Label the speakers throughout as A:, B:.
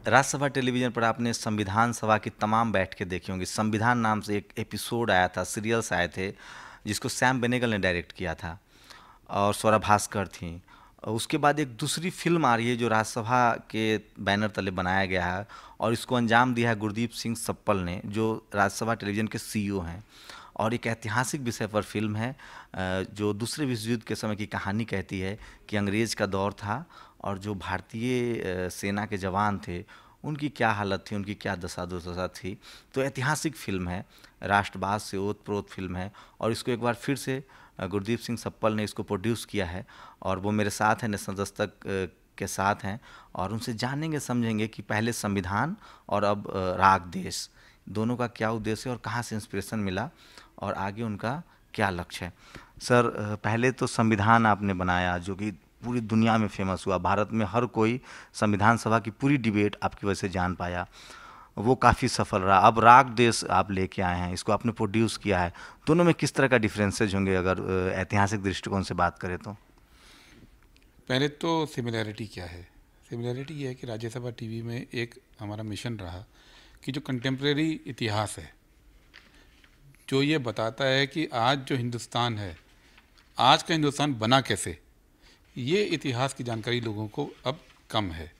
A: Rajya Sabha television पर आपने संविधान सभा की तमाम बैठकें देखी होंगी। संविधान नाम से एक एपिसोड आया था, सीरियल्स आए थे, जिसको सैम बेनेगल ने डायरेक्ट किया था और स्वरा भास्कर थी। और उसके बाद एक दूसरी फ़िल्म आ रही है जो राज्यसभा के बैनर तले बनाया गया है, और इसको अंजाम दिया है गुरदीप सिंह सप्पल ने, जो राज्यसभा टेलीविज़न के सीईओ हैं। और एक ऐतिहासिक विषय पर फिल्म है, जो दूसरे विश्व युद्ध के समय की कहानी कहती है कि अंग्रेज़ का दौर था और जो भारतीय सेना के जवान थे, उनकी क्या हालत थी, उनकी क्या दशा दुर्दशा थी। तो ऐतिहासिक फ़िल्म है, राष्ट्रवाद से ओत-प्रोत फ़िल्म है, और इसको एक बार फिर से गुरदीप सिंह सप्पल ने इसको प्रोड्यूस किया है, और वो मेरे साथ हैं, नेशनल दस्तक के साथ हैं, और उनसे जानेंगे समझेंगे कि पहले संविधान और अब राग देश, दोनों का क्या उद्देश्य है और कहाँ से इंस्पिरेशन मिला और आगे उनका क्या लक्ष्य है। सर, पहले तो संविधान आपने बनाया जो कि पूरी दुनिया में फेमस हुआ, भारत में हर कोई संविधान सभा की पूरी डिबेट आपकी वजह से जान पाया, वो काफ़ी सफल रहा। अब राग देश आप लेके आए हैं, इसको आपने प्रोड्यूस किया है, दोनों में किस तरह का डिफरेंसेज होंगे अगर ऐतिहासिक दृष्टिकोण से बात करें तो?
B: पहले तो सिमिलैरिटी क्या है? सिमिलैरिटी ये है कि राज्यसभा टीवी में एक हमारा मिशन रहा कि जो कंटेम्प्रेरी इतिहास है, जो ये बताता है कि आज जो हिंदुस्तान है, आज का हिंदुस्तान बना कैसे, ये इतिहास की जानकारी लोगों को अब कम है।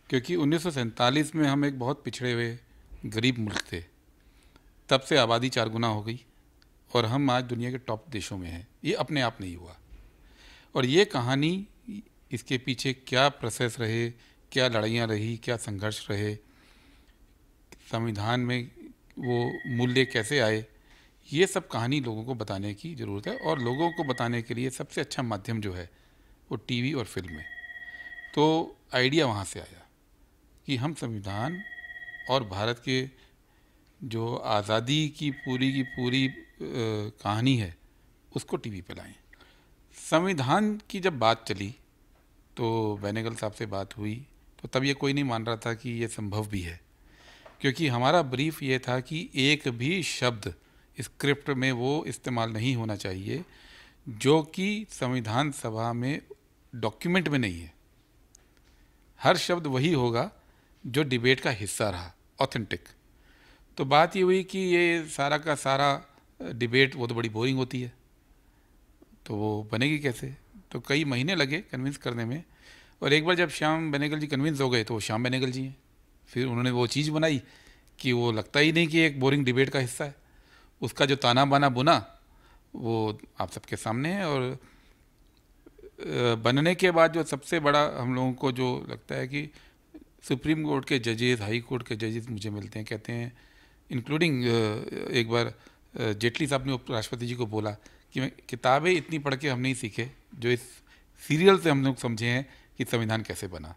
B: क्योंकि 1947 में हम एक बहुत पिछड़े हुए गरीब मुल्क थे, तब से आबादी 4 गुना हो गई और हम आज दुनिया के टॉप देशों में हैं। ये अपने आप नहीं हुआ, और ये कहानी, इसके पीछे क्या प्रोसेस रहे, क्या लड़ाइयाँ रही, क्या संघर्ष रहे, संविधान में वो मूल्य कैसे आए, ये सब कहानी लोगों को बताने की ज़रूरत है। और लोगों को बताने के लिए सबसे अच्छा माध्यम जो है वो टीवी और फिल्म है। तो आइडिया वहाँ से आया कि हम संविधान और भारत के जो आज़ादी की पूरी कहानी है उसको टीवी पे लाएं। संविधान की जब बात चली तो बेनेगल साहब से बात हुई, तो तब ये कोई नहीं मान रहा था कि ये संभव भी है, क्योंकि हमारा ब्रीफ ये था कि एक भी शब्द स्क्रिप्ट में वो इस्तेमाल नहीं होना चाहिए जो कि संविधान सभा में डॉक्यूमेंट में नहीं है। हर शब्द वही होगा जो डिबेट का हिस्सा रहा, ऑथेंटिक। तो बात ये हुई कि ये सारा का सारा डिबेट वो तो बड़ी बोरिंग होती है, तो वो बनेगी कैसे। तो कई महीने लगे कन्विंस करने में, और एक बार जब श्याम बेनेगल जी कन्विंस हो गए तो वो श्याम बेनेगल जी हैं। फिर उन्होंने वो चीज़ बनाई कि वो लगता ही नहीं कि एक बोरिंग डिबेट का हिस्सा है। उसका जो ताना बाना बुना वो आप सबके सामने है। और बनने के बाद जो सबसे बड़ा हम लोगों को जो लगता है कि सुप्रीम कोर्ट के जजेस, हाई कोर्ट के जजेस मुझे मिलते हैं, कहते हैं, इंक्लूडिंग एक बार जेटली साहब ने उपराष्ट्रपति जी को बोला कि किताबें इतनी पढ़ के हम नहीं सीखे जो इस सीरियल से हम लोग समझे हैं कि संविधान कैसे बना।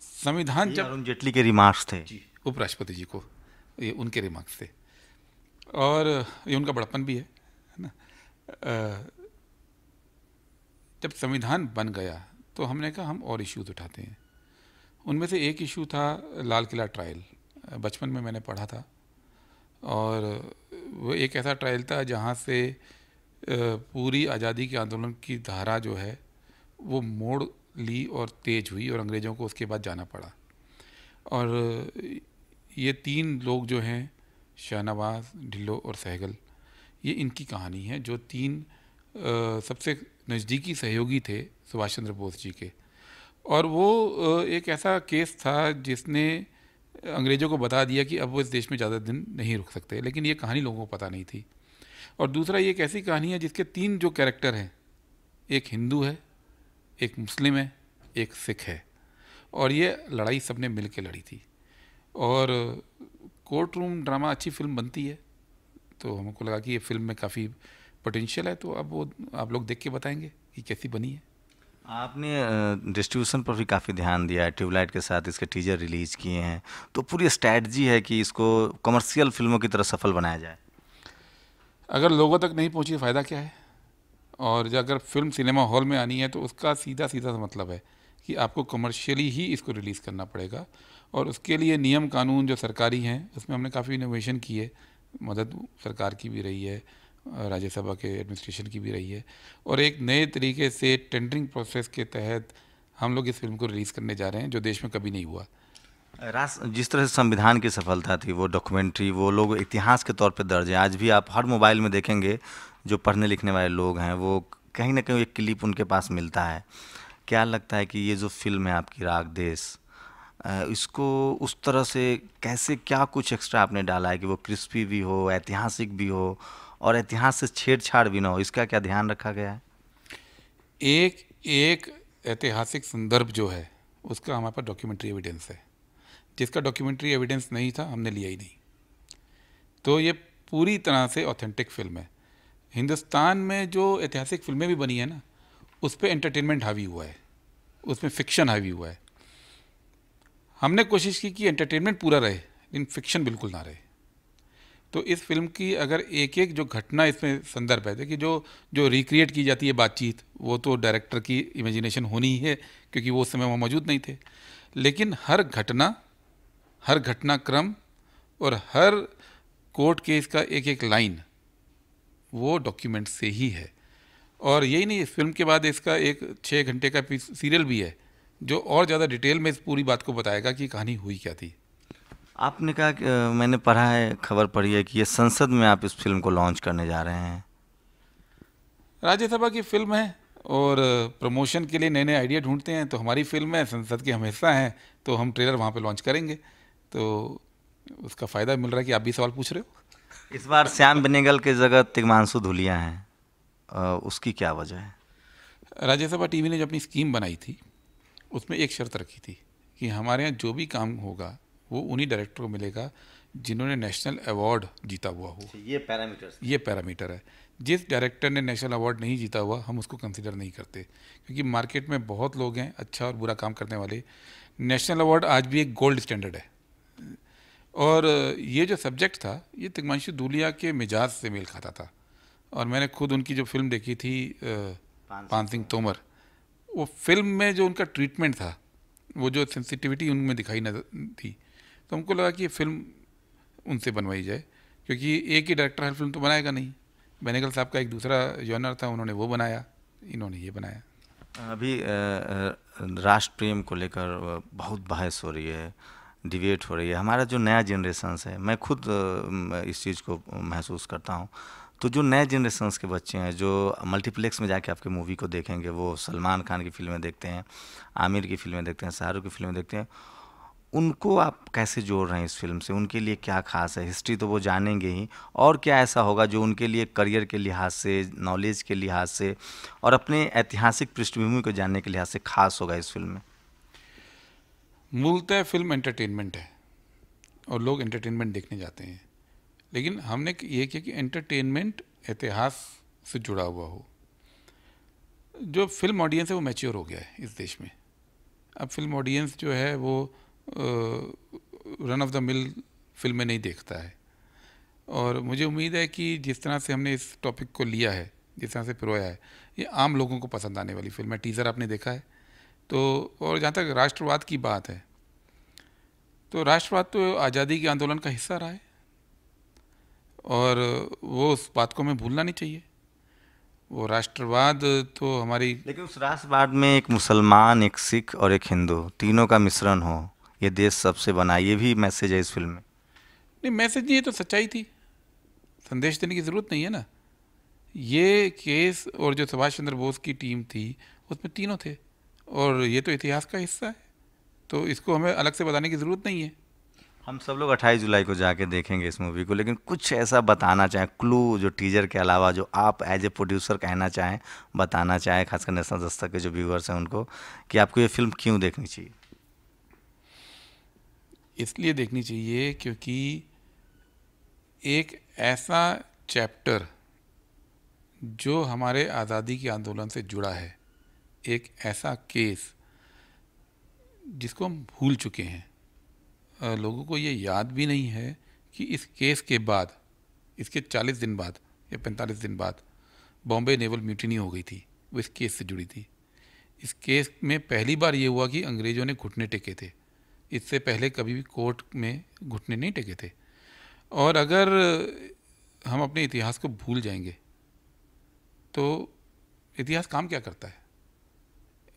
B: संविधान
A: ये
B: जब
A: अरुण जेटली के रिमार्क्स थे।
B: जी उपराष्ट्रपति जी को, ये उनके रिमार्क्स थे, और ये उनका बड़प्पन भी है ना। जब संविधान बन गया तो हमने कहा हम और इश्यूज उठाते हैं। उनमें से एक इशू था लाल किला ट्रायल। बचपन में मैंने पढ़ा था, और वो एक ऐसा ट्रायल था जहाँ से पूरी आज़ादी के आंदोलन की धारा जो है वो मोड़ ली और तेज हुई, और अंग्रेज़ों को उसके बाद जाना पड़ा। और ये 3 लोग जो हैं, शाहनवाज, ढिल्लो और सहगल, ये इनकी कहानी है, जो 3 सबसे नज़दीकी सहयोगी थे सुभाष चंद्र बोस जी के। और वो एक ऐसा केस था जिसने अंग्रेज़ों को बता दिया कि अब वो इस देश में ज़्यादा दिन नहीं रुक सकते, लेकिन ये कहानी लोगों को पता नहीं थी। और दूसरा, ये एक ऐसी कहानी है जिसके 3 जो कैरेक्टर हैं, एक हिंदू है, एक मुस्लिम है, एक सिख है, और ये लड़ाई सबने मिल के लड़ी थी। और कोर्ट रूम ड्रामा अच्छी फिल्म बनती है, तो हमको लगा कि ये फिल्म में काफ़ी पोटेंशियल है। तो अब वो आप लोग देख के बताएंगे कि कैसी बनी है।
A: आपने डिस्ट्रीब्यूशन पर भी काफ़ी ध्यान दिया है, ट्यूबलाइट के साथ इसके टीजर रिलीज़ किए हैं, तो पूरी स्ट्रैटेजी है कि इसको कमर्शियल फिल्मों की तरह सफल बनाया जाए।
B: अगर लोगों तक नहीं पहुंची फ़ायदा क्या है? और जो अगर फिल्म सिनेमा हॉल में आनी है तो उसका सीधा सीधा सा मतलब है कि आपको कमर्शियली ही इसको रिलीज़ करना पड़ेगा। और उसके लिए नियम कानून जो सरकारी हैं उसमें हमने काफ़ी इनोवेशन की है, मदद सरकार की भी रही है, राज्यसभा के एडमिनिस्ट्रेशन की भी रही है। और एक नए तरीके से टेंडरिंग प्रोसेस के तहत हम लोग इस फिल्म को रिलीज़ करने जा रहे हैं, जो देश में कभी नहीं हुआ।
A: राष्ट्र जिस तरह से संविधान की सफलता थी, वो डॉक्यूमेंट्री वो लोग इतिहास के तौर पे दर्ज है। आज भी आप हर मोबाइल में देखेंगे, जो पढ़ने लिखने वाले लोग हैं वो कहीं ना कहीं एक क्लिप उनके पास मिलता है। क्या लगता है कि ये जो फिल्म है आपकी राग देश, इसको उस तरह से कैसे, क्या कुछ एक्स्ट्रा आपने डाला है कि वो क्रिस्पी भी हो, ऐतिहासिक भी हो और इतिहास से छेड़छाड़ भी ना हो, इसका क्या ध्यान रखा गया है?
B: एक एक ऐतिहासिक संदर्भ जो है उसका हमारे पास डॉक्यूमेंट्री एविडेंस है। जिसका डॉक्यूमेंट्री एविडेंस नहीं था हमने लिया ही नहीं। तो ये पूरी तरह से ऑथेंटिक फिल्म है। हिंदुस्तान में जो ऐतिहासिक फिल्में भी बनी है ना, उस पर एंटरटेनमेंट हावी हुआ है, उसमें फिक्शन हावी हुआ है। हमने कोशिश की कि एंटरटेनमेंट पूरा रहे लेकिन फिक्शन बिल्कुल ना रहे। तो इस फिल्म की अगर एक एक जो घटना इसमें संदर्भ है, देखिए जो जो रिक्रिएट की जाती है बातचीत, वो तो डायरेक्टर की इमेजिनेशन होनी ही है, क्योंकि वो उस समय वहाँ मौजूद नहीं थे। लेकिन हर घटना, हर घटनाक्रम और हर कोर्ट केस का एक एक लाइन वो डॉक्यूमेंट से ही है। और यही नहीं, इस फिल्म के बाद इसका एक 6 घंटे का सीरियल भी है, जो और ज़्यादा डिटेल में इस पूरी बात को बताएगा कि कहानी हुई क्या थी।
A: आपने कहा कि मैंने पढ़ा है, खबर पढ़ी है कि ये संसद में आप इस फिल्म को लॉन्च करने जा रहे हैं।
B: राज्यसभा की फिल्म है और प्रमोशन के लिए नए नए आइडिया ढूंढते हैं, तो हमारी फिल्म है, संसद के हम हिस्सा हैं, तो हम ट्रेलर वहाँ पे लॉन्च करेंगे। तो उसका फ़ायदा मिल रहा है कि आप भी सवाल पूछ रहे हो।
A: इस बार श्याम बेनेगल की जगह तिग्मांशु धूलिया हैं, उसकी क्या वजह है?
B: राज्यसभा टीवी ने जो अपनी स्कीम बनाई थी उसमें एक शर्त रखी थी कि हमारे यहाँ जो भी काम होगा वो उन्हीं डायरेक्टर को मिलेगा जिन्होंने नेशनल अवार्ड जीता हुआ हो। ये पैरामीटर है। जिस डायरेक्टर ने नेशनल अवार्ड नहीं जीता हुआ हम उसको कंसिडर नहीं करते, क्योंकि मार्केट में बहुत लोग हैं अच्छा और बुरा काम करने वाले। नेशनल अवार्ड आज भी एक गोल्ड स्टैंडर्ड है। और ये जो सब्जेक्ट था ये तिग्मांशु धूलिया के मिजाज से मेल खाता था। और मैंने खुद उनकी जो फिल्म देखी थी पान सिंह तोमर, वो फिल्म में जो उनका ट्रीटमेंट था, वो जो सेंसिटिविटी उनमें दिखाई नजर थी, तो हमको लगा कि ये फिल्म उनसे बनवाई जाए, क्योंकि एक ही डायरेक्टर हर फिल्म तो बनाएगा नहीं। बेनेगल साहब का एक दूसरा जॉनर था, उन्होंने वो बनाया, इन्होंने ये बनाया।
A: अभी राष्ट्र प्रेम को लेकर बहुत बहस हो रही है, डिबेट हो रही है। हमारा जो नया जनरेशन्स है, मैं खुद इस चीज़ को महसूस करता हूँ, तो जो नए जनरेशन्स के बच्चे हैं जो मल्टीप्लेक्स में जाके आपके मूवी को देखेंगे, वो सलमान खान की फिल्में देखते हैं, आमिर की फिल्में देखते हैं, शाहरुख की फिल्में देखते हैं, उनको आप कैसे जोड़ रहे हैं इस फिल्म से? उनके लिए क्या खास है? हिस्ट्री तो वो जानेंगे ही, और क्या ऐसा होगा जो उनके लिए करियर के लिहाज से, नॉलेज के लिहाज से और अपने ऐतिहासिक पृष्ठभूमि को जानने के लिहाज से खास होगा इस फिल्म में?
B: मूलतः फिल्म एंटरटेनमेंट है और लोग एंटरटेनमेंट देखने जाते हैं, लेकिन हमने ये किया कि एंटरटेनमेंट इतिहास से जुड़ा हुआ हो। जो फिल्म ऑडियंस है वो मैच्योर हो गया है इस देश में। अब फिल्म ऑडियंस जो है वो रन ऑफ द मिल फिल्में नहीं देखता है। और मुझे उम्मीद है कि जिस तरह से हमने इस टॉपिक को लिया है, जिस तरह से पिरोया है, ये आम लोगों को पसंद आने वाली फिल्म है। टीज़र आपने देखा है तो। और जहाँ तक राष्ट्रवाद की बात है, तो राष्ट्रवाद तो आज़ादी के आंदोलन का हिस्सा रहा है और वो उस बात को हमें भूलना नहीं चाहिए। वो राष्ट्रवाद तो हमारी,
A: लेकिन उस राष्ट्रवाद में एक मुसलमान, एक सिख और एक हिंदू, तीनों का मिश्रण हो, ये देश सबसे बना, ये भी मैसेज है इस फिल्म में।
B: नहीं मैसेज नहीं है तो सच्चाई थी, संदेश देने की ज़रूरत नहीं है ना। ये केस और जो सुभाष चंद्र बोस की टीम थी उसमें तीनों थे और ये तो इतिहास का हिस्सा है, तो इसको हमें अलग से बताने की ज़रूरत नहीं है।
A: हम सब लोग 28 जुलाई को जाके देखेंगे इस मूवी को, लेकिन कुछ ऐसा बताना चाहें, क्लू जो टीजर के अलावा जो आप एज ए प्रोड्यूसर कहना चाहें, बताना चाहें, खासकर नेशनल दस्तक के जो व्यूअर्स हैं उनको, कि आपको ये फिल्म क्यों देखनी चाहिए?
B: इसलिए देखनी चाहिए क्योंकि एक ऐसा चैप्टर जो हमारे आज़ादी के आंदोलन से जुड़ा है, एक ऐसा केस जिसको हम भूल चुके हैं। लोगों को ये याद भी नहीं है कि इस केस के बाद, इसके 40 दिन बाद या 45 दिन बाद बॉम्बे नेवल म्यूटिनी हो गई थी, वो इस केस से जुड़ी थी। इस केस में पहली बार ये हुआ कि अंग्रेज़ों ने घुटने टेके थे, इससे पहले कभी भी कोर्ट में घुटने नहीं टेके थे। और अगर हम अपने इतिहास को भूल जाएंगे तो इतिहास काम क्या करता है?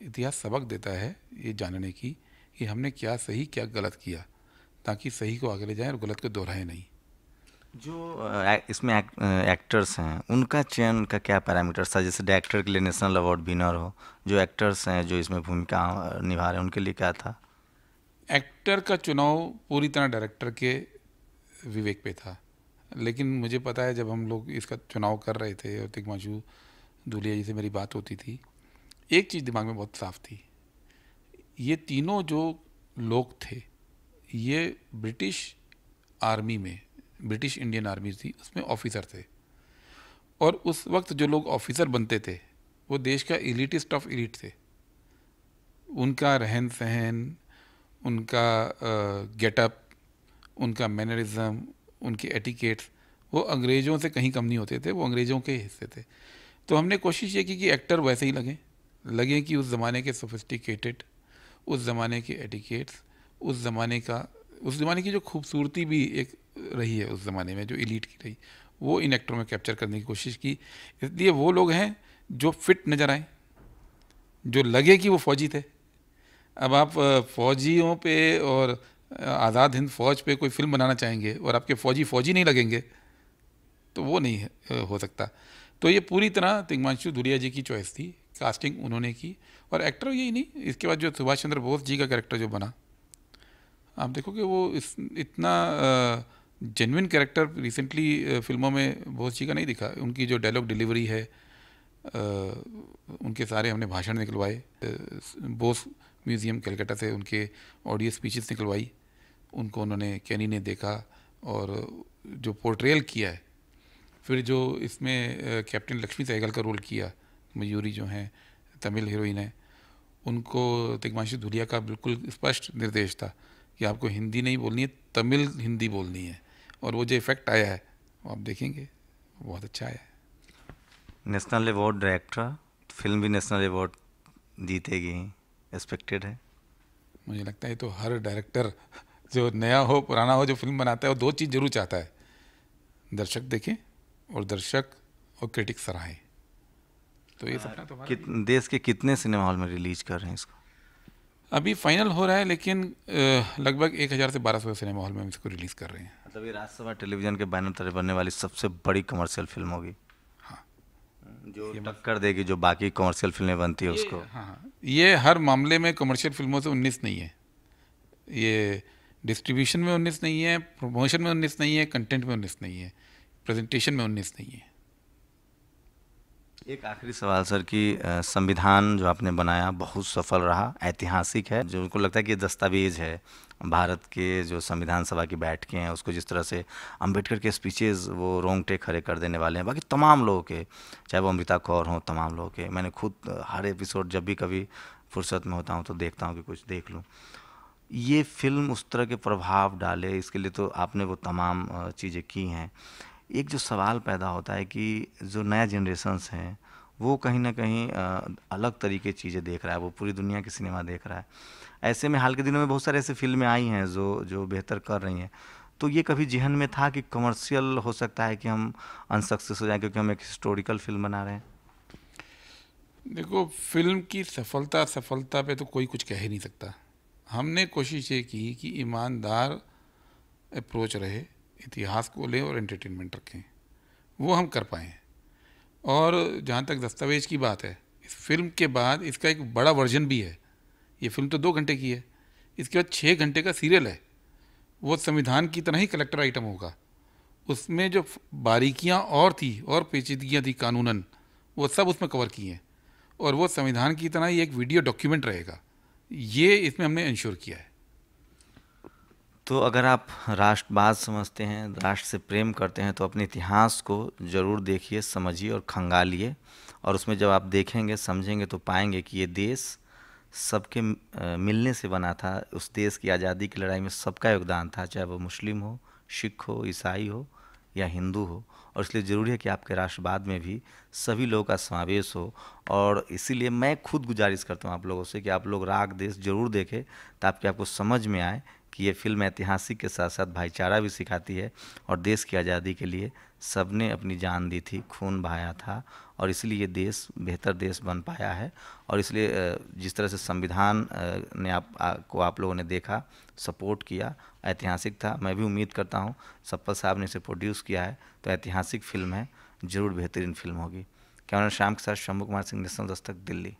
B: इतिहास सबक देता है ये जानने की कि हमने क्या सही क्या गलत किया, ताकि सही को आगे ले जाएं और गलत को दोहराएं नहीं।
A: जो इसमें एक्टर्स हैं उनका चयन का क्या पैरामीटर्स था? जैसे डायरेक्टर के लिए नेशनल अवार्ड विनर हो, जो एक्टर्स हैं जो इसमें भूमिका निभा रहे हैं उनके लिए क्या था?
B: एक्टर का चुनाव पूरी तरह डायरेक्टर के विवेक पे था, लेकिन मुझे पता है जब हम लोग इसका चुनाव कर रहे थे और तिग्मांशु धूलिया जी से मेरी बात होती थी, एक चीज़ दिमाग में बहुत साफ थी, ये तीनों जो लोग थे ये ब्रिटिश आर्मी में, ब्रिटिश इंडियन आर्मी थी उसमें ऑफिसर थे, और उस वक्त जो लोग ऑफिसर बनते थे वो देश का एलिटिस्ट ऑफ एलिट थे। उनका रहन सहन, उनका गेटअप, उनका मैनरिज्म, उनके एटिकेट्स वो अंग्रेज़ों से कहीं कम नहीं होते थे, वो अंग्रेज़ों के हिस्से थे। तो हमने कोशिश ये की कि एक्टर वैसे ही लगें कि उस ज़माने के सोफिस्टिकेटेड, उस ज़माने के एटिकेट्स, उस ज़माने की जो खूबसूरती भी एक रही है उस ज़माने में, जो एलीट की रही, वो इन एक्टरों में कैप्चर करने की कोशिश की। इसलिए वो लोग हैं जो फिट नज़र आए, जो लगे कि वो फौजी थे। अब आप फौजियों पे और आज़ाद हिंद फौज पे कोई फिल्म बनाना चाहेंगे और आपके फौजी नहीं लगेंगे तो वो नहीं हो सकता। तो ये पूरी तरह तिग्मांशु धूलिया जी की चॉइस थी, कास्टिंग उन्होंने की। और एक्टर यही नहीं, इसके बाद जो सुभाष चंद्र बोस जी का कैरेक्टर जो बना, आप देखोगे वो इतना जेन्युइन कैरेक्टर रिसेंटली फिल्मों में बोस जी का नहीं दिखा। उनकी जो डायलॉग डिलीवरी है, उनके सारे हमने भाषण निकलवाए, बोस म्यूज़ियम कलकत्ता से उनके ऑडियो स्पीचेस निकलवाई, उनको उन्होंने कैनी ने देखा और जो पोर्ट्रेयल किया है। फिर जो इसमें कैप्टन लक्ष्मी सहगल का रोल किया, मयूरी जो हैं तमिल हीरोइन है, उनको तिग्मांशु धूलिया का बिल्कुल स्पष्ट निर्देश था कि आपको हिंदी नहीं बोलनी है, तमिल हिंदी बोलनी है। और वो जो इफ़ेक्ट आया है वो आप देखेंगे, बहुत अच्छा आया है।
A: नेशनल अवार्ड डायरेक्टर, फिल्म भी नेशनल अवार्ड जीतेगी, एक्सपेक्टेड है?
B: मुझे लगता है तो हर डायरेक्टर जो नया हो पुराना हो, जो फिल्म बनाता है वो दो चीज़ जरूर चाहता है, दर्शक देखें और दर्शक और क्रिटिक सराहें। तो ये सपना तो हमारा
A: देश के कितने सिनेमा हॉल में रिलीज कर रहे हैं इसको?
B: अभी फाइनल हो रहा है, लेकिन लगभग 1000 से 1200 सिनेमा हॉल में हम इसको रिलीज़ कर रहे हैं।
A: मतलब ये राज्यसभा टेलीविज़न के बैनर तले बनने वाली सबसे बड़ी कमर्शियल फिल्म होगी।
B: हाँ,
A: जो टक्कर देगी जो बाकी कमर्शियल फिल्में बनती है उसको।
B: हाँ, ये हर मामले में कमर्शियल फिल्मों से 19 नहीं है, ये डिस्ट्रीब्यूशन में 19 नहीं है, प्रमोशन में 19 नहीं है, कंटेंट में 19 नहीं है, प्रेजेंटेशन में 19 नहीं है।
A: एक आखिरी सवाल सर कि संविधान जो आपने बनाया बहुत सफल रहा, ऐतिहासिक है, जो उनको लगता है कि ये दस्तावेज है भारत के जो संविधान सभा की बैठकें हैं उसको, जिस तरह से अंबेडकर के स्पीचेस वो रोंगटे खड़े कर देने वाले हैं बाकी तमाम लोगों के, चाहे वो अमृता कौर हों, तमाम लोगों के। मैंने खुद हर एपिसोड जब भी कभी फुर्सत में होता हूँ तो देखता हूँ कि कुछ देख लूँ। ये फिल्म उस तरह के प्रभाव डाले, इसके लिए तो आपने वो तमाम चीज़ें की हैं। एक जो सवाल पैदा होता है कि जो नया जनरेशन्स हैं वो कहीं ना कहीं अलग तरीके की चीज़ें देख रहा है, वो पूरी दुनिया की सिनेमा देख रहा है। ऐसे में हाल के दिनों में बहुत सारे ऐसे फिल्में आई हैं जो जो बेहतर कर रही हैं। तो ये कभी जहन में था कि कमर्शियल हो सकता है कि हम अनसक्सेस हो जाए क्योंकि हम एक हिस्टोरिकल फिल्म बना रहे हैं?
B: देखो, फिल्म की सफलता पे तो कोई कुछ कह ही नहीं सकता। हमने कोशिश ये की कि ईमानदार अप्रोच रहे, इतिहास को लें और एंटरटेनमेंट रखें, वो हम कर पाए। और जहाँ तक दस्तावेज की बात है, इस फिल्म के बाद इसका एक बड़ा वर्जन भी है। ये फिल्म तो 2 घंटे की है, इसके बाद 6 घंटे का सीरियल है, वो संविधान की तरह ही कलेक्टर आइटम होगा। उसमें जो बारीकियाँ और थी और पेचीदगियाँ थी कानूनन, वो सब उसमें कवर की हैं, और वो संविधान की तरह ही एक वीडियो डॉक्यूमेंट रहेगा। ये इसमें हमने इंश्योर किया है।
A: तो अगर आप राष्ट्रवाद समझते हैं, राष्ट्र से प्रेम करते हैं, तो अपने इतिहास को ज़रूर देखिए, समझिए और खंगालिए। और उसमें जब आप देखेंगे, समझेंगे, तो पाएंगे कि ये देश सबके मिलने से बना था। उस देश की आज़ादी की लड़ाई में सबका योगदान था, चाहे वो मुस्लिम हो, सिख हो, ईसाई हो या हिंदू हो। और इसलिए ज़रूरी है कि आपके राष्ट्रवाद में भी सभी लोगों का समावेश हो। और इसीलिए मैं खुद गुजारिश करता हूँ आप लोगों से कि आप लोग राग देश ज़रूर देखें, ताकि आपको समझ में आए कि ये फिल्म ऐतिहासिक के साथ साथ भाईचारा भी सिखाती है, और देश की आज़ादी के लिए सबने अपनी जान दी थी, खून बहाया था, और इसलिए ये देश बेहतर देश बन पाया है। और इसलिए जिस तरह से संविधान ने को आप लोगों ने देखा, सपोर्ट किया, ऐतिहासिक था। मैं भी उम्मीद करता हूँ सप्पल साहब ने इसे प्रोड्यूस किया है तो ऐतिहासिक फिल्म है, ज़रूर बेहतरीन फिल्म होगी। कैमरा श्याम के साथ शंभू कुमार सिंह, नेशनल दस्तक, दिल्ली।